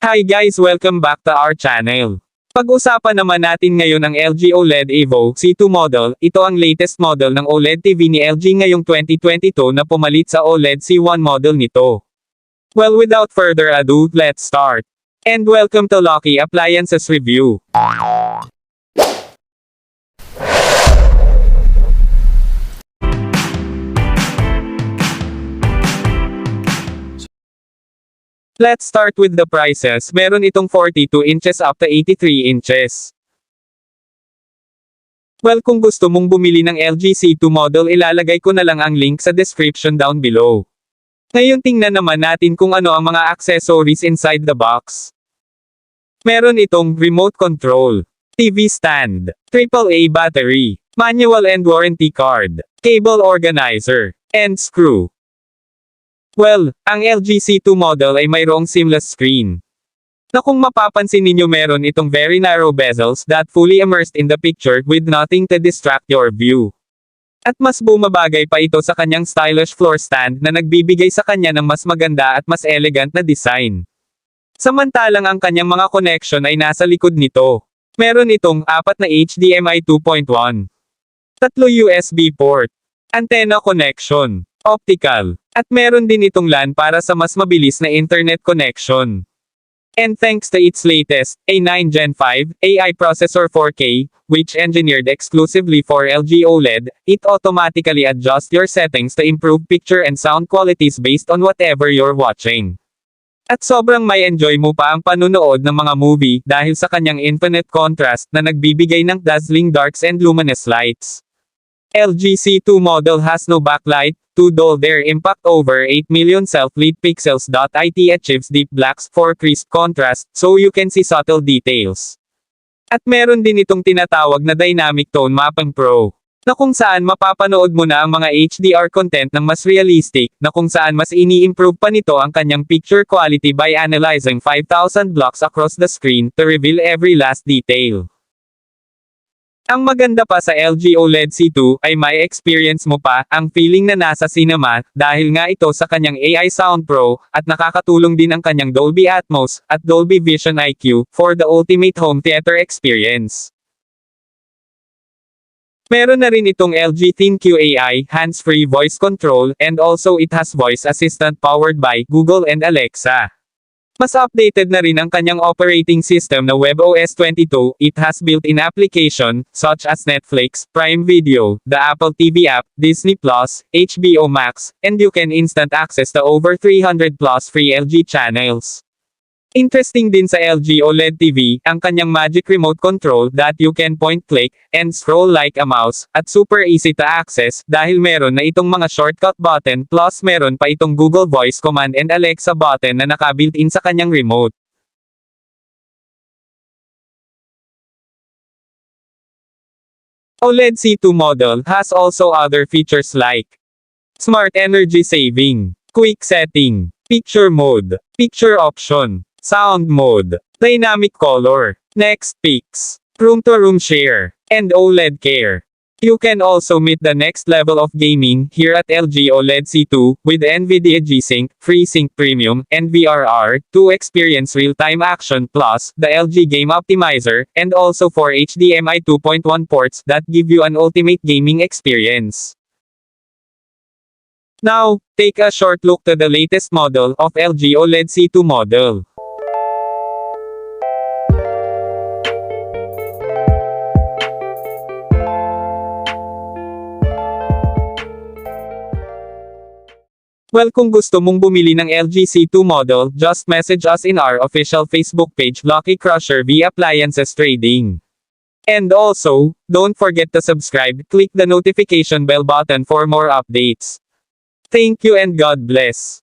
Hi guys, welcome back to our channel. Pag-usapan naman natin ngayon ang LG OLED EVO C2 model. Ito ang latest model ng OLED TV ni LG ngayong 2022 na pumalit sa OLED C1 model nito. Well, without further ado, let's start. And welcome to Lucky Appliances Review. Let's start with the prices. Meron itong 42 inches up to 83 inches. Well, kung gusto mong bumili ng LG C2 model, ilalagay ko na lang ang link sa description down below. Ngayon tingnan naman natin kung ano ang mga accessories inside the box. Meron itong remote control, TV stand, AAA battery, manual and warranty card, cable organizer, and screw. Well, ang LG C2 model ay mayroong seamless screen. Na kung mapapansin ninyo meron itong very narrow bezels that fully immersed in the picture with nothing to distract your view. At mas bumabagay pa ito sa kanyang stylish floor stand na nagbibigay sa kanya ng mas maganda at mas elegant na design. Samantalang ang kanyang mga connection ay nasa likod nito. Meron itong 4 na HDMI 2.1, 3 USB port, antenna connection, optical, at meron din itong LAN para sa mas mabilis na internet connection. And thanks to its latest, A9 Gen 5, AI processor 4K, which engineered exclusively for LG OLED, it automatically adjusts your settings to improve picture and sound qualities based on whatever you're watching. At sobrang may enjoy mo pa ang panunood ng mga movie dahil sa kanyang infinite contrast na nagbibigay ng dazzling darks and luminous lights. LG C2 model has no backlight, to dull their impact over 8 million self-lit pixels. It achieves deep blacks for crisp contrast, so you can see subtle details. At meron din itong tinatawag na Dynamic Tone Mapping Pro, na kung saan mapapanood mo na ang mga HDR content ng mas realistic, na kung saan mas ini-improve pa nito ang kanyang picture quality by analyzing 5,000 blocks across the screen to reveal every last detail. Ang maganda pa sa LG OLED C2 ay may experience mo pa ang feeling na nasa cinema dahil nga ito sa kanyang AI Sound Pro at nakakatulong din ang kanyang Dolby Atmos at Dolby Vision IQ for the ultimate home theater experience. Meron na rin itong LG ThinQ AI hands-free voice control and also it has voice assistant powered by Google and Alexa. Mas updated na rin ang kanyang operating system na WebOS 22, it has built-in application, such as Netflix, Prime Video, the Apple TV app, Disney+, HBO Max, and you can instant access to over 300 plus free LG channels. Interesting din sa LG OLED TV, ang kanyang magic remote control that you can point-click, and scroll like a mouse, at super easy to access, dahil meron na itong mga shortcut button plus meron pa itong Google Voice Command and Alexa button na naka-built-in sa kanyang remote. OLED C2 model has also other features like Smart Energy Saving, Quick Setting, Picture Mode, Picture Option, Sound Mode, Dynamic Color, Next Picks, Room-to-Room Share, and OLED Care. You can also meet the next level of gaming here at LG OLED C2 with NVIDIA G-Sync, FreeSync Premium, and VRR to experience real-time action plus the LG Game Optimizer, and also for HDMI 2.1 ports that give you an ultimate gaming experience. Now, take a short look to the latest model of LG OLED C2 model. Well, kung gusto mong bumili ng LG C2 model, just message us in our official Facebook page Lucky Crusher V Appliances Trading. And also, don't forget to subscribe, click the notification bell button for more updates. Thank you and God bless.